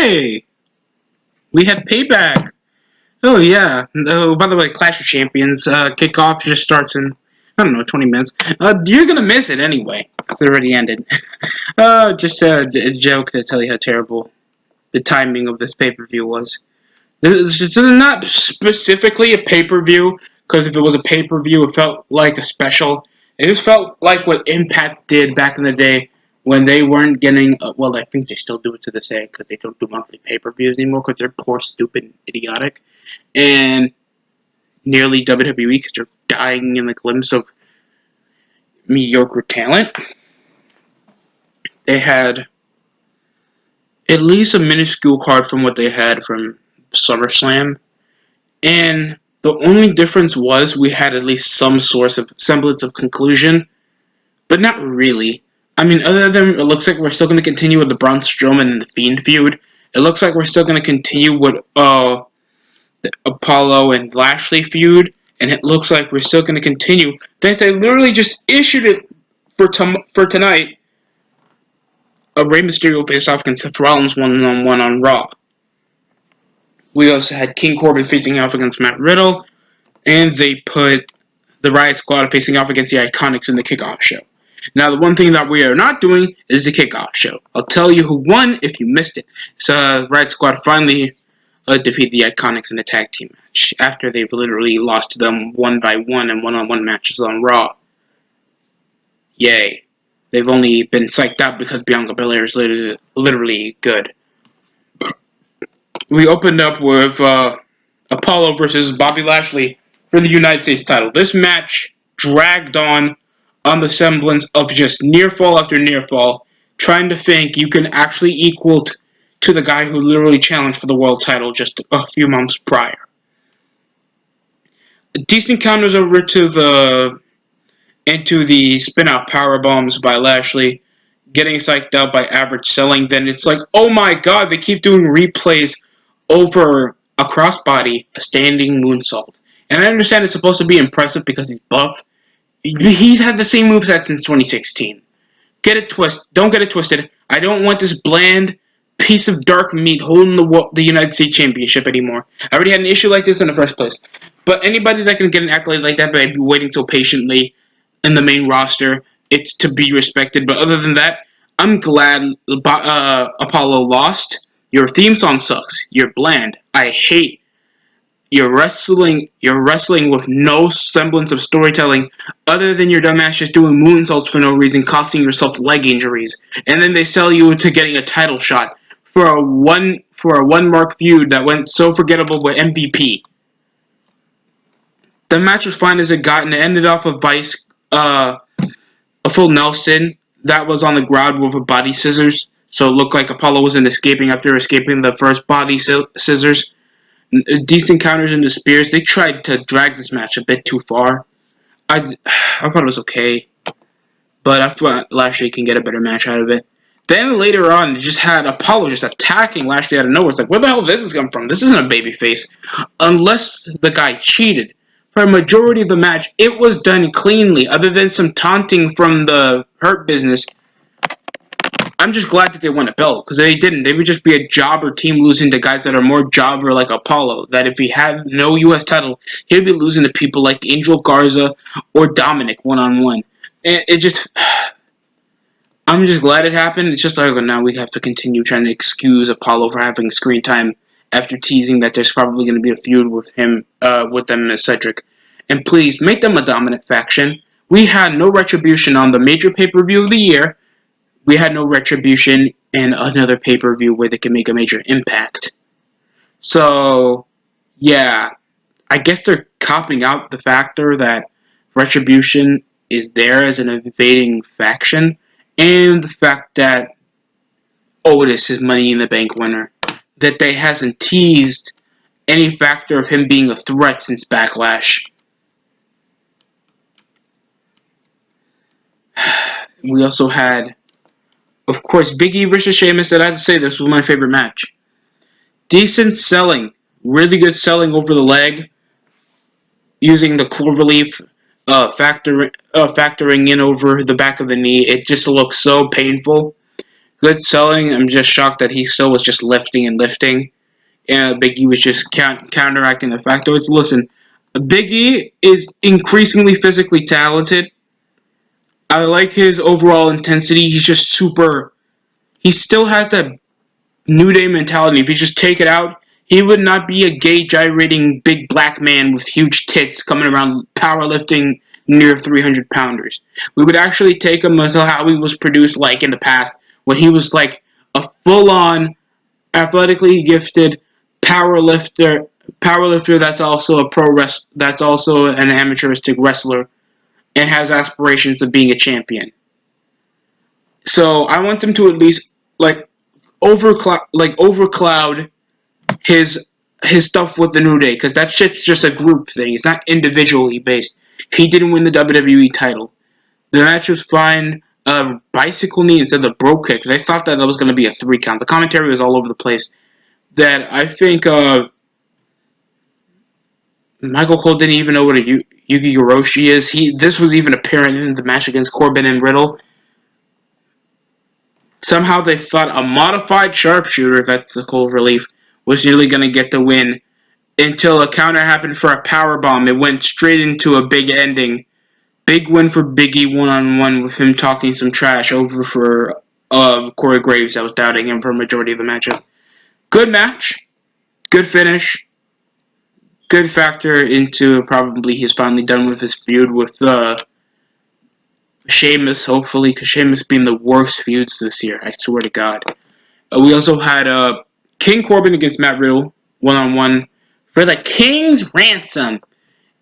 Hey, we had Payback. Oh yeah. Oh, by the way, Clash of Champions kickoff just starts in I don't know 20 minutes. You're gonna miss it anyway. It's already ended. Just a joke to tell you how terrible the timing of this pay-per-view was. This is not specifically a pay-per-view because if it was a pay-per-view, it felt like a special. It just felt like what Impact did back in the day when they weren't getting. Well, I think they still do it to this day because they don't do monthly pay-per-views anymore because they're poor, stupid, idiotic, and nearly WWE because they're dying in the glimpse of mediocre talent. They had at least a minuscule card from what they had from SummerSlam. And the only difference was we had at least some source of semblance of conclusion, but not really. I mean, other than it looks like we're still going to continue with the Braun Strowman and the Fiend feud. It looks like we're still going to continue with the Apollo and Lashley feud, and it looks like we're still going to continue. They literally just issued it for tonight. A Rey Mysterio face off against Seth Rollins one-on-one on Raw. We also had King Corbin facing off against Matt Riddle, and they put the Riot Squad facing off against the Iconics in the kickoff show. Now, the one thing that we are not doing is the kickoff show. I'll tell you who won if you missed it. So, Riot Squad finally defeated the Iconics in a tag team match after they've literally lost to them one by one in one-on-one matches on Raw. Yay. They've only been psyched out because Bianca Belair is literally good. We opened up with Apollo versus Bobby Lashley for the United States title. This match dragged on the semblance of just near fall after near fall, trying to think you can actually equal to the guy who literally challenged for the world title just a few months prior. Decent counters over into the spin-out power bombs by Lashley, getting psyched out by average selling. Then it's like, oh my god, they keep doing replays over a crossbody, a standing moonsault. And I understand it's supposed to be impressive because he's buff. He's had the same moveset since 2016. Don't get it twisted. I don't want this bland piece of dark meat holding the United States Championship anymore. I already had an issue like this in the first place. But anybody that can get an accolade like that by waiting so patiently in the main roster, it's to be respected. But other than that, I'm glad Apollo lost. Your theme song sucks. You're bland. I hate you're wrestling with no semblance of storytelling other than your dumbass just doing moonsaults for no reason, costing yourself leg injuries. And then they sell you to getting a title shot for a one mark feud that went so forgettable with MVP. The match was fine as it got, and it ended off of a full Nelson that was on the ground with a body scissors. So it looked like Apollo wasn't escaping after escaping the first body scissors. Decent counters into spears. They tried to drag this match a bit too far. I thought it was okay, but I thought Lashley can get a better match out of it. Then later on, you just had Apollo just attacking Lashley out of nowhere. It's like, where the hell did this come from? This isn't a babyface. Unless the guy cheated. For a majority of the match, it was done cleanly, other than some taunting from the Hurt Business. I'm just glad that they won a belt, because they didn't. They would just be a jobber team losing to guys that are more jobber like Apollo, that if he had no U.S. title, he'd be losing to people like Angel Garza or Dominic one-on-one. And it just... I'm just glad it happened. It's just like, oh, now we have to continue trying to excuse Apollo for having screen time after teasing that there's probably going to be a feud with him, with them and Cedric. And please, make them a dominant faction. We had no retribution on the major pay-per-view of the year. We had no retribution in another pay-per-view where they can make a major impact. So, yeah. I guess they're copping out the factor that retribution is there as an invading faction. And the fact that Otis is Money in the Bank winner. That they hasn't teased any factor of him being a threat since Backlash. We also had, of course, Big E versus Sheamus. And I have to say, this was my favorite match. Decent selling. Really good selling over the leg. Using the cloverleaf, factoring in over the back of the knee. It just looks so painful. Good selling. I'm just shocked that he still was just lifting and lifting. And Big E was just counteracting the factoids. Listen, Big E is increasingly physically talented. I like his overall intensity. He's just super. He still has that New Day mentality. If you just take it out, he would not be a gay gyrating big black man with huge tits coming around powerlifting near 300 pounders. We would actually take him as how he was produced like in the past, when he was like a full on athletically gifted powerlifter that's also a that's also an amateuristic wrestler and has aspirations of being a champion. So I want him to at least overcloud his stuff with the New Day, because that shit's just a group thing. It's not individually based. He didn't win the WWE title. The match was fine. Bicycle knee instead of bro kick, because I thought that was going to be a 3 count. The commentary was all over the place. That I think Michael Cole didn't even know what a Yugi Hiroshi is. This was even apparent in the match against Corbin and Riddle. Somehow they thought a modified sharpshooter, that's the cold relief, was nearly going to get the win until a counter happened for a powerbomb. It went straight into a big ending. Big win for Big E one-on-one with him talking some trash over for Corey Graves that was doubting him for a majority of the matchup. Good match. Good finish. Good factor into probably he's finally done with his feud with Sheamus, hopefully, because Sheamus being the worst feuds this year. I swear to God. We also had King Corbin against Matt Riddle, one-on-one, for the King's ransom.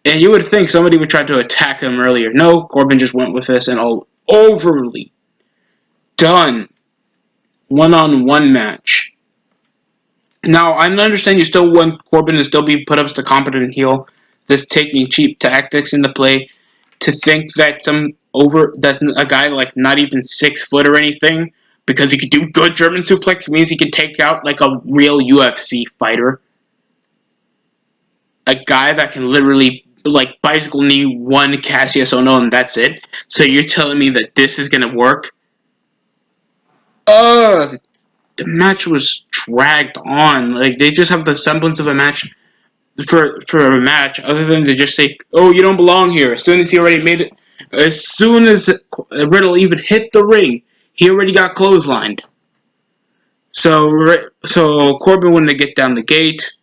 And you would think somebody would try to attack him earlier. No, Corbin just went with this and all overly done one-on-one match. Now, I understand you still want Corbin to still be put up as the competent heel that's taking cheap tactics into play, to think that that's a guy like not even 6 foot or anything, because he could do good German suplex, means he can take out like a real UFC fighter. A guy that can literally like bicycle knee one Cassius Ohno and that's it. So you're telling me that this is gonna work? The match was dragged on. Like, they just have the semblance of a match for a match, other than to just say, "Oh, you don't belong here." As soon as he already made it, as soon as Riddle even hit the ring, he already got clotheslined. So Corbin wanted to get down the gate.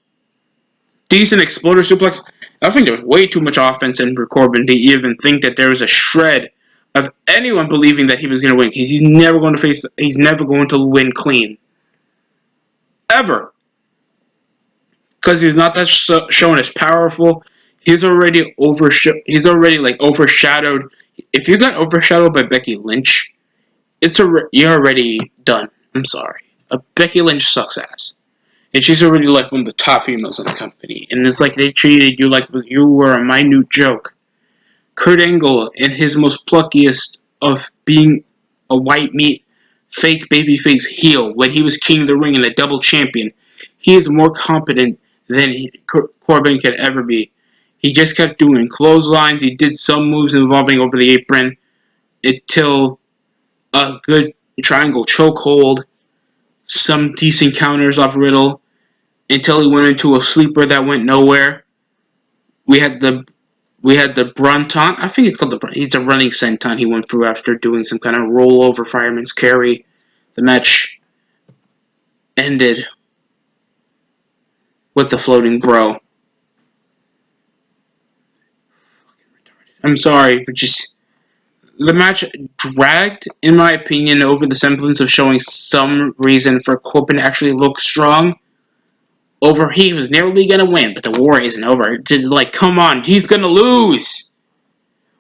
Decent exploder suplex. I think there was way too much offense in for Corbin to even think that there was a shred of anyone believing that he was going to win. Because he's never going to win clean, ever. Because he's not that shown as powerful. He's already overshadowed. If you got overshadowed by Becky Lynch, you're already done. I'm sorry. Becky Lynch sucks ass. And she's already like one of the top females in the company. And it's like they treated you like you were a minute joke. Kurt Angle, in his most pluckiest of being a white meat, fake babyface heel, when he was king of the ring and a double champion, he is more competent than Corbin could ever be. He just kept doing clotheslines. He did some moves involving over the apron until a good triangle chokehold, some decent counters off Riddle, until he went into a sleeper that went nowhere. We had the Brunton. I think it's called he's a running senton he went through after doing some kind of rollover fireman's carry. The match ended with the floating bro. I'm sorry, but just the match dragged, in my opinion, over the semblance of showing some reason for Corbin to actually look strong. Over he was nearly gonna win, but the war isn't over. Like, come on, he's gonna lose.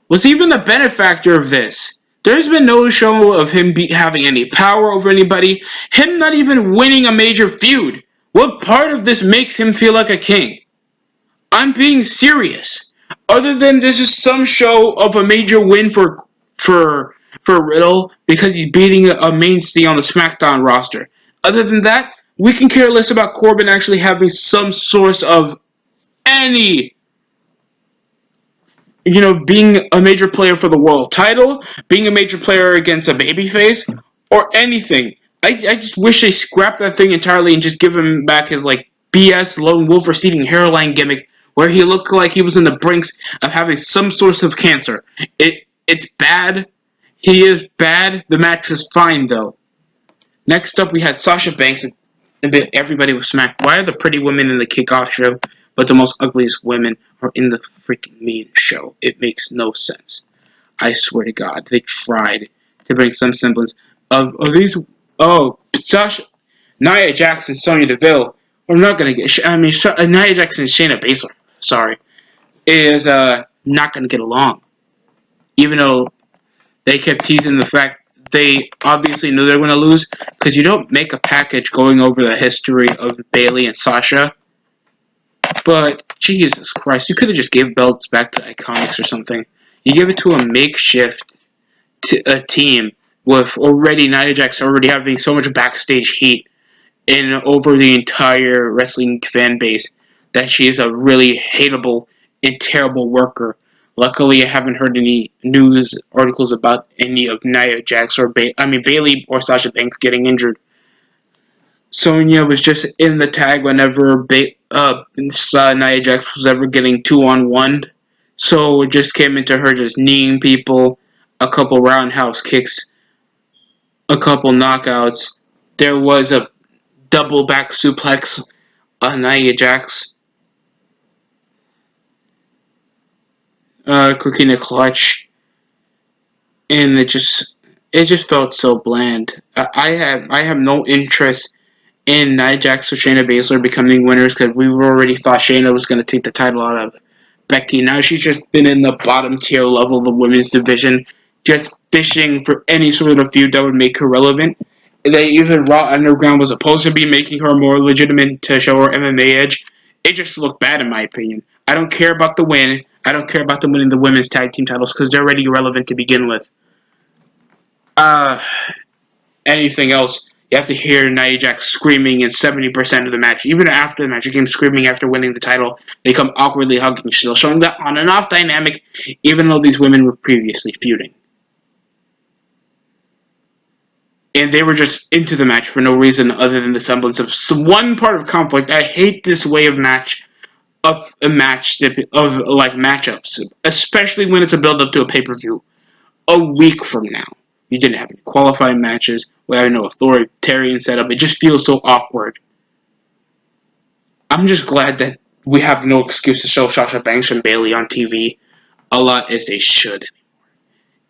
Was even the benefactor of this? There's been no show of him having any power over anybody. Him not even winning a major feud. What part of this makes him feel like a king? I'm being serious. Other than this is some show of a major win for Riddle because he's beating a mainstay on the SmackDown roster. Other than that, we can care less about Corbin actually having some source of any, being a major player for the world title, being a major player against a babyface, or anything. I just wish they scrapped that thing entirely and just give him back his like BS lone wolf receiving hairline gimmick where he looked like he was in the brinks of having some source of cancer. It's bad. He is bad. The match was fine though. Next up we had Sasha Banks and everybody was smacked. Why are the pretty women in the kickoff show but the most ugliest women are in the freaking main show? It makes no sense. I swear to God, they tried to bring some semblance of these. Oh, Sasha, Nia Jackson, Sonya Deville. I'm not gonna get. Nia Jackson and Shayna Baszler. Sorry, is not gonna get along. Even though they kept teasing the fact they obviously knew they were gonna lose, because you don't make a package going over the history of Bayley and Sasha. But Jesus Christ, you could have just gave belts back to Iconics or something. You give it to a makeshift a team with already Nia Jax already having so much backstage heat in over the entire wrestling fan base that she is a really hateable and terrible worker. Luckily, I haven't heard any news articles about any of Nia Jax or Bayley or Sasha Banks getting injured. Sonya was just in the tag whenever Nia Jax was ever getting 2-on-1. So it just came into her just kneeing people, a couple roundhouse kicks, a couple knockouts. There was a double back suplex on Nia Jax, cooking a clutch, and it just felt so bland. I have no interest in Nia Jax or Shayna Baszler becoming winners because we already thought Shayna was going to take the title out of Becky. Now she's just been in the bottom tier level of the women's division, just fishing for any sort of feud that would make her relevant. Even Raw Underground was supposed to be making her more legitimate to show her MMA edge. It just looked bad in my opinion. I don't care about the win. I don't care about them winning the women's tag team titles because they're already irrelevant to begin with. Uh, Anything else, you have to hear Nia Jax screaming in 70% of the match. Even after the match, she came screaming after winning the title. They come awkwardly hugging, still showing that on and off dynamic, even though these women were previously feuding. And they were just into the match for no reason other than the semblance of some one part of conflict. I hate this way of match of a match of like matchups, especially when it's a build up to a pay per view. A week from now, you didn't have any qualifying matches. We have no authoritarian setup. It just feels so awkward. I'm just glad that we have no excuse to show Sasha Banks and Bayley on TV a lot as they should.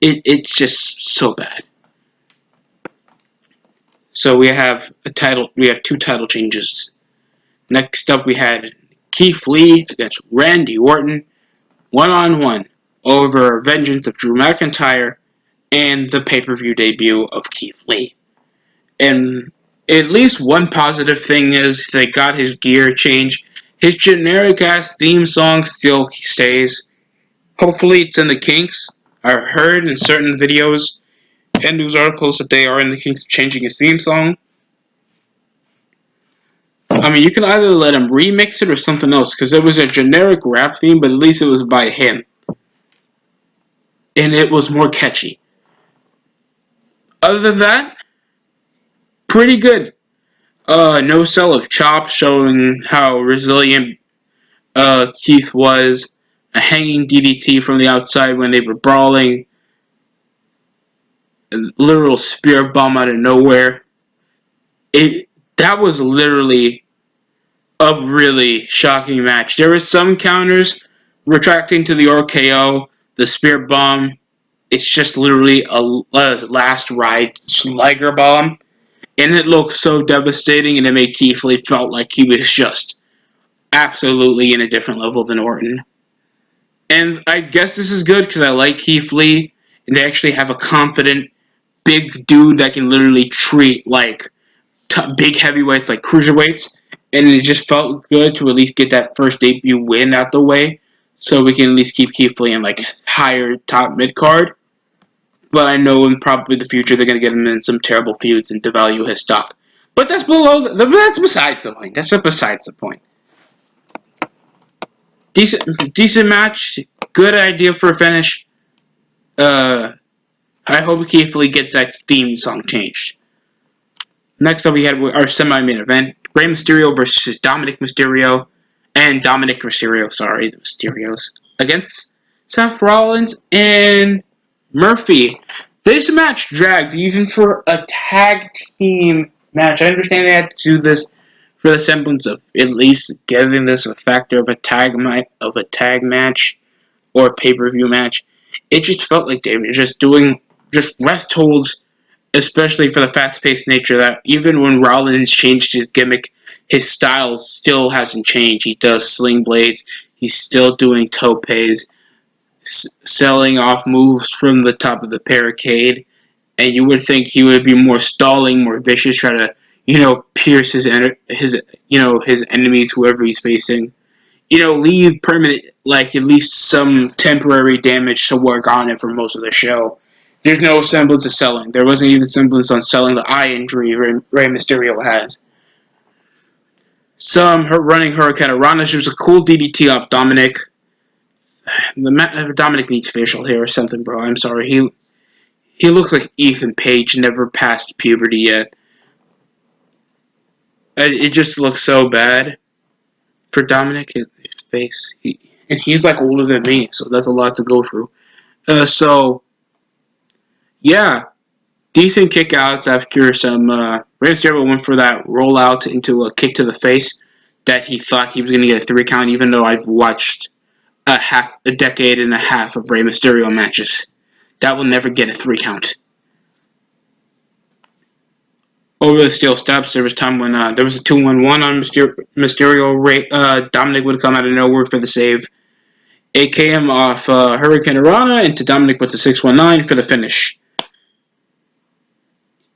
It's just so bad. So we have two title changes. Next up, we had Keith Lee against Randy Orton, 1-on-1 over Vengeance of Drew McIntyre and the pay-per-view debut of Keith Lee. And at least one positive thing is they got his gear changed. His generic-ass theme song still stays. Hopefully it's in the kinks. I heard in certain videos and news articles that they are in the kinks of changing his theme song. I mean, you can either let him remix it or something else, because it was a generic rap theme, but at least it was by him. And it was more catchy. Other than that, pretty good. No sell of Chop showing how resilient Keith was. A hanging DDT from the outside when they were brawling. A literal spear bomb out of nowhere. That was literally a really shocking match. There were some counters retracting to the RKO, the spear bomb. It's just literally a last ride Liger bomb. And it looked so devastating, and it made Keith Lee felt like he was just absolutely in a different level than Orton. And I guess this is good because I like Keith Lee, and they actually have a confident, big dude that can literally treat like big heavyweights like cruiserweights. And it just felt good to at least get that first debut win out the way, so we can at least keep Keith Lee in like higher top mid card. But I know in probably the future they're going to get him in some terrible feuds and devalue his stock. But that's that's besides the point. That's besides the point. Decent match. Good idea for a finish. I hope Keith Lee gets that theme song changed. Next up, we had our semi-main event: Rey Mysterio versus Dominic Mysterio, and Dominic Mysterio. Sorry, the Mysterios against Seth Rollins and Murphy. This match dragged even for a tag team match. I understand they had to do this for the semblance of at least giving this a factor of a tag match or a pay-per-view match. It just felt like they were just doing just rest holds, especially for the fast-paced nature that even when Rollins changed his gimmick, his style still hasn't changed. He does sling blades. He's still doing topes, selling off moves from the top of the barricade. And you would think he would be more stalling, more vicious, try to, pierce his enemies, whoever he's facing. Leave permanent, like at least some temporary damage to work on it for most of the show. There's no semblance of selling. There wasn't even semblance on selling the eye injury Rey Mysterio has. Some running Hurricane Rana. She was a cool DDT off Dominic. Dominic needs facial hair or something, bro. I'm sorry. He looks like Ethan Page, never passed puberty yet. It just looks so bad for Dominic. His face. He's like older than me, so that's a lot to go through. Yeah, decent kickouts after some. Rey Mysterio went for that rollout into a kick to the face that he thought he was going to get a 3 count, even though I've watched a decade and a half of Rey Mysterio matches. That will never get a 3 count. Over the steel steps, there was time when there was a 2-1-1 on Mysterio. Dominic would come out of nowhere for the save. It came off Hurricane Rana into Dominic with the 619 for the finish.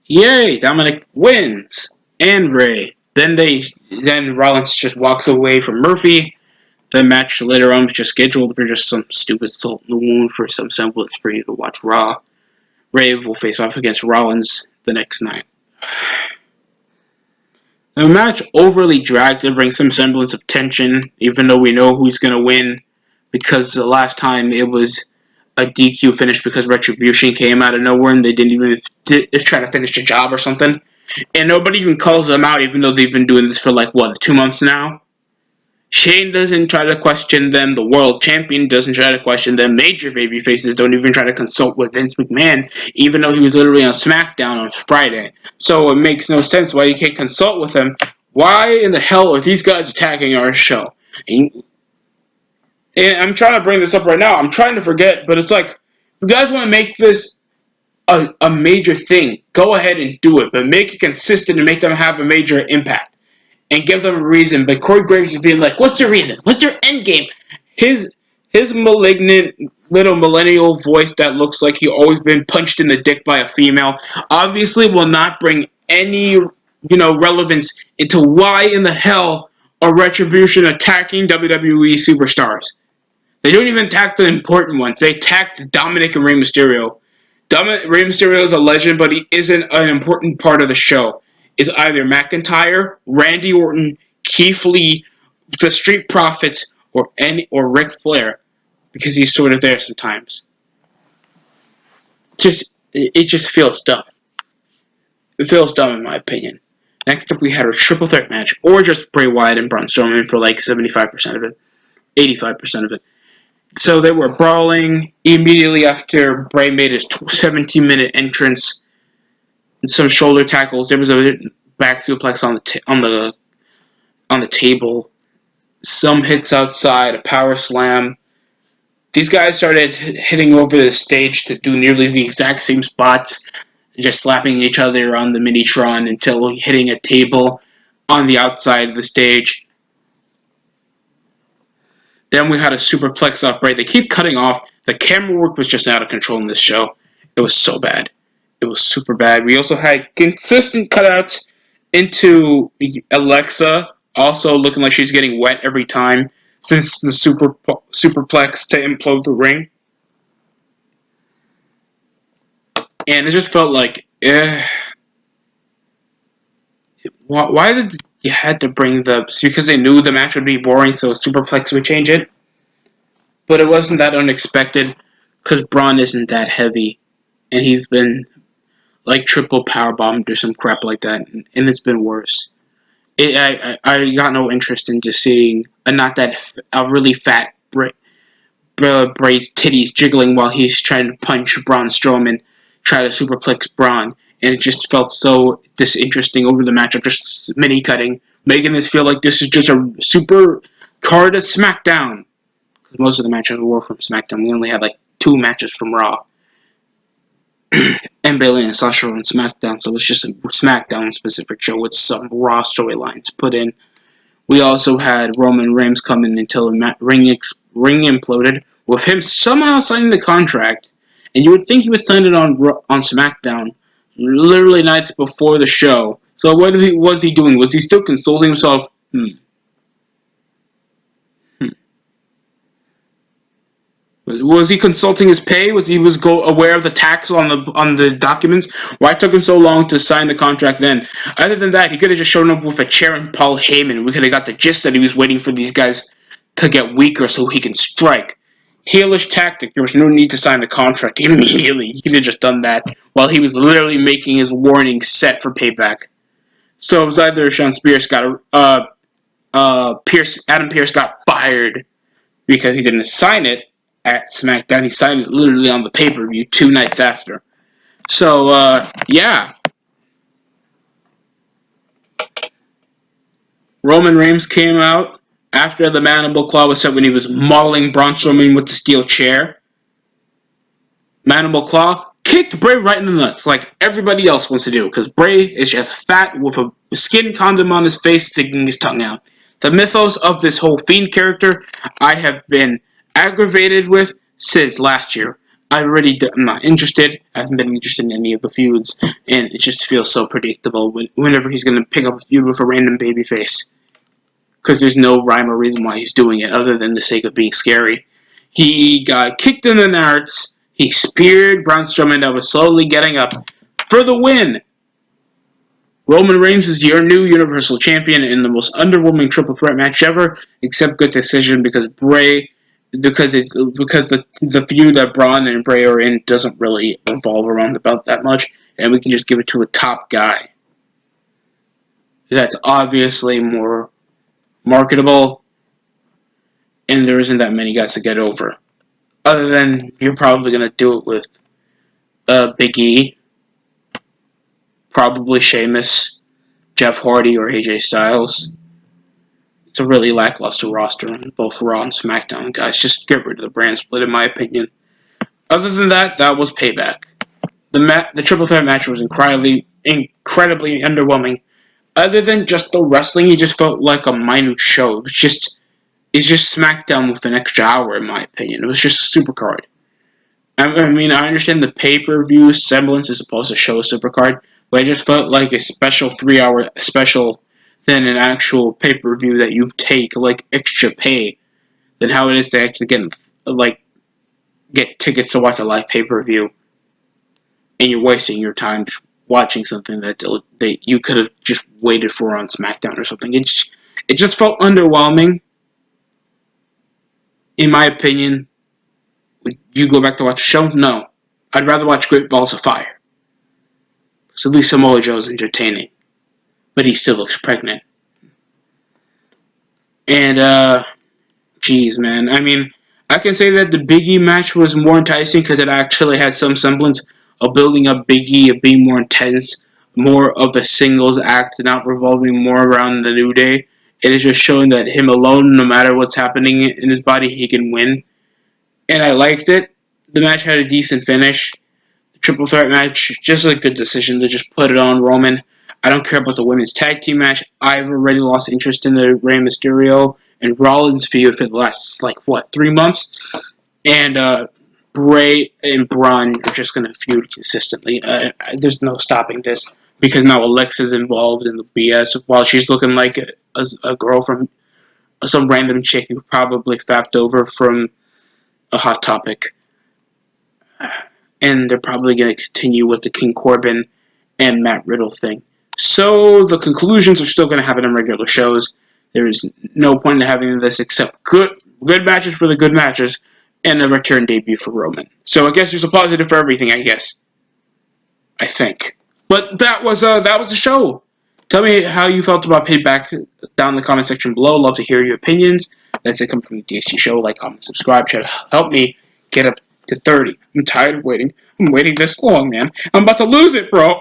Yay! Dominic wins and Rey. Then Rollins just walks away from Murphy. The match later on was just scheduled for just some stupid salt in the wound for some semblance for you to watch Raw. Rey will face off against Rollins the next night. The match overly dragged to bring some semblance of tension, even though we know who's going to win, because the last time it was a DQ finish because Retribution came out of nowhere and they didn't even try to finish the job or something. And nobody even calls them out, even though they've been doing this for 2 months now. Shane doesn't try to question them. The world champion doesn't try to question them. Major babyfaces don't even try to consult with Vince McMahon, even though he was literally on SmackDown on Friday. So it makes no sense why you can't consult with him. Why in the hell are these guys attacking our show? And I'm trying to bring this up right now. I'm trying to forget, but it's like, if you guys want to make this a major thing, go ahead and do it. But make it consistent and make them have a major impact. And give them a reason. But Corey Graves is being like, what's their reason? What's their end game? His malignant little millennial voice that looks like he always been punched in the dick by a female obviously will not bring any, relevance into why in the hell are Retribution attacking WWE superstars. They don't even attack the important ones. They attacked Dominic and Rey Mysterio. Rey Mysterio is a legend, but he isn't an important part of the show. Is either McIntyre, Randy Orton, Keith Lee, the Street Profits, or Ric Flair, because he's sort of there sometimes. It just feels dumb. It feels dumb in my opinion. Next up, we had a triple threat match, or just Bray Wyatt and Braun Strowman for 75% of it, 85% of it. So they were brawling immediately after Bray made his 17-minute entrance. Some shoulder tackles. There was a back suplex on the table. Some hits outside, a power slam. These guys started hitting over the stage to do nearly the exact same spots, just slapping each other on the Minitron until hitting a table on the outside of the stage. Then we had a superplex off Bray. They keep cutting off. The camera work was just out of control in this show. It was so bad. It was super bad. We also had consistent cutouts into Alexa, also looking like she's getting wet every time since the superplex to implode the ring. And it just felt like, why did you had to bring because they knew the match would be boring, so superplex would change it? But it wasn't that unexpected, because Braun isn't that heavy, and he's been like triple power bombed or some crap like that, and it's been worse. I got no interest in just seeing a really fat Bray's titties jiggling while he's trying to punch Braun Strowman, try to superplex Braun, and it just felt so disinteresting over the matchup, just mini cutting, making this feel like this is just a super card of SmackDown. Because most of the matches were from SmackDown. We only had like 2 matches from Raw. And Bayley and Sasha on SmackDown, so it's just a SmackDown specific show with some Raw storylines put in. We also had Roman Reigns come in until the ring imploded, with him somehow signing the contract. And you would think he was signing it on SmackDown, literally nights before the show. So what was he doing? Was he still consulting himself? Was he consulting his pay? Was he aware of the tax on the documents? Why took him so long to sign the contract then? Other than that, he could have just shown up with a chair and Paul Heyman. We could have got the gist that he was waiting for these guys to get weaker so he can strike. Heelish tactic. There was no need to sign the contract immediately. He could have just done that while he was literally making his warning set for Payback. So it was either Sean Spears got Adam Pearce got fired because he didn't sign it at SmackDown. He signed it literally on the pay-per-view 2 nights after. So, yeah. Roman Reigns came out after the Mandible Claw was set when he was mauling Braun Strowman with the steel chair. Mandible Claw kicked Bray right in the nuts like everybody else wants to do because Bray is just fat with a skin condom on his face sticking his tongue out. The mythos of this whole Fiend character I have been aggravated with since last year. I'm not interested. I haven't been interested in any of the feuds, and it just feels so predictable whenever he's going to pick up a feud with a random babyface. Because there's no rhyme or reason why he's doing it other than the sake of being scary. He got kicked in the nards. He speared Braun Strowman that was slowly getting up for the win. Roman Reigns is your new Universal Champion in the most underwhelming triple threat match ever, except good decision because the feud that Braun and Bray are in doesn't really revolve around the belt that much, and we can just give it to a top guy that's obviously more marketable, and there isn't that many guys to get over. Other than you're probably going to do it with Big E, probably Sheamus, Jeff Hardy, or AJ Styles. It's a really lackluster roster on both Raw and SmackDown, guys. Just get rid of the brand split, in my opinion. Other than that, that was Payback. The triple threat match was incredibly underwhelming. Other than just the wrestling, it just felt like a minute show. It's just SmackDown with an extra hour, in my opinion. It was just a supercard. I mean, I understand the pay-per-view semblance is supposed to show a supercard, but it just felt like a special 3-hour special than an actual pay-per-view that you take, like, extra pay than how it is to actually get tickets to watch a live pay-per-view. And you're wasting your time watching something that you could have just waited for on SmackDown or something. It just felt underwhelming. In my opinion, would you go back to watch a show? No. I'd rather watch Great Balls of Fire. Because at least Samoa Joe's entertaining. But he still looks pregnant. And, jeez, man. I mean, I can say that the Big E match was more enticing because it actually had some semblance of building up Big E, of being more intense, more of a singles act, not revolving more around the New Day. It is just showing that him alone, no matter what's happening in his body, he can win. And I liked it. The match had a decent finish. The triple threat match, just a good decision to just put it on Roman. I don't care about the women's tag team match. I've already lost interest in the Rey Mysterio and Rollins feud for the last, 3 months? And Bray and Braun are just going to feud consistently. There's no stopping this because now Alexa's involved in the BS while she's looking like a girl from some random chick who probably fapped over from a Hot Topic. And they're probably going to continue with the King Corbin and Matt Riddle thing. So the conclusions are still going to happen in regular shows. There is no point in having this except good matches for the good matches and a return debut for Roman. So I guess there's a positive for everything, I guess. I think. But that was a show. Tell me how you felt about Payback down in the comment section below. Love to hear your opinions. That's it coming from the DST show. Like, comment, subscribe. Try to help me get up to 30. I'm tired of waiting. I'm waiting this long, man. I'm about to lose it, bro.